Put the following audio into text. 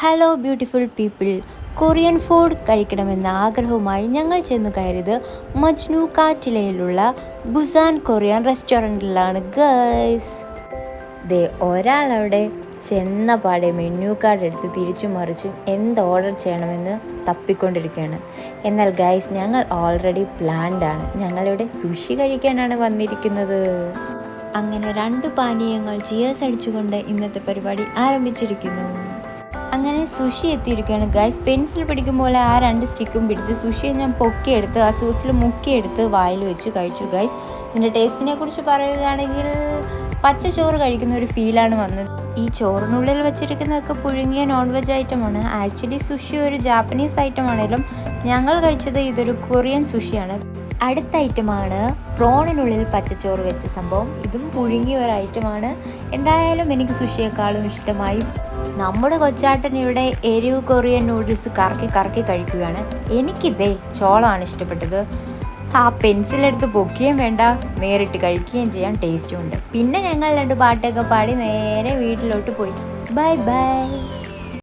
Hello beautiful people, Korean food കഴിക്കണമെന്ന ആഗ്രഹവുമായി ഞങ്ങൾ ചെന്ന് കയറിയത് മജ്നു കാറ്റിലയിലുള്ള ബുസാൻ കൊറിയൻ റെസ്റ്റോറൻറ്റിലാണ് ഗൈസ്. ഒരാളവിടെ ചെന്ന പാടെ മെനു കാർഡ് എടുത്ത് തിരിച്ചു മറിച്ചും എന്ത് ഓർഡർ ചെയ്യണമെന്ന് തപ്പിക്കൊണ്ടിരിക്കുകയാണ്. എന്നാൽ ഗൈസ്, ഞങ്ങൾ ഓൾറെഡി പ്ലാൻഡ് ആണ്. ഞങ്ങളിവിടെ സുഷി കഴിക്കാനാണ് വന്നിരിക്കുന്നത്. അങ്ങനെ 2 പാനീയങ്ങൾ ചിയേഴ്സ് അടിച്ചുകൊണ്ട് ഇന്നത്തെ പരിപാടി ആരംഭിച്ചിരിക്കുന്നു. അങ്ങനെ സുഷി എത്തിയിരിക്കുകയാണ് ഗൈസ്. പെൻസിൽ പിടിക്കും പോലെ ആ 2 സ്റ്റിക്കും പിടിച്ച് സുഷിയെ ഞാൻ പൊക്കിയെടുത്ത് ആ സോസിൽ മുക്കിയെടുത്ത് വായിൽ വെച്ച് കഴിച്ചു ഗൈസ്. ഇതിൻ്റെ ടേസ്റ്റിനെ കുറിച്ച് പറയുകയാണെങ്കിൽ പച്ച ചോറ് കഴിക്കുന്ന ഒരു ഫീലാണ് വന്നത്. ഈ ചോറിനുള്ളിൽ വെച്ചിരിക്കുന്നതൊക്കെ പുഴുങ്ങിയ നോൺ വെജ് ഐറ്റമാണ്. ആക്ച്വലി സുഷി ഒരു ജാപ്പനീസ് ഐറ്റം ആണെങ്കിലും ഞങ്ങൾ കഴിച്ചത് ഇതൊരു കൊറിയൻ സുഷിയാണ്. അടുത്ത ഐറ്റമാണ് പ്രോണിനുള്ളിൽ പച്ചച്ചോറ് വെച്ച സംഭവം. ഇതും പുഴുങ്ങിയ ഒരു ഐറ്റമാണ്. എന്തായാലും എനിക്ക് സുഷിയേക്കാളും ഇഷ്ടമായി. നമ്മുടെ കൊച്ചാട്ടൻ ഇവിടെ എരിവ് കൊറിയൻ നൂഡിൽസ് കറക്കി കറക്കി കഴിക്കുകയാണ്. എനിക്കിതേ ചോളമാണ് ഇഷ്ടപ്പെട്ടത്. ആ പെൻസിലെടുത്ത് പൊക്കുകയും വേണ്ട, നേരിട്ട് കഴിക്കുകയും ചെയ്യാൻ ടേസ്റ്റും ഉണ്ട്. പിന്നെ ഞങ്ങൾ 2 പാട്ടൊക്കെ പാടി നേരെ വീട്ടിലോട്ട് പോയി. Bye bye.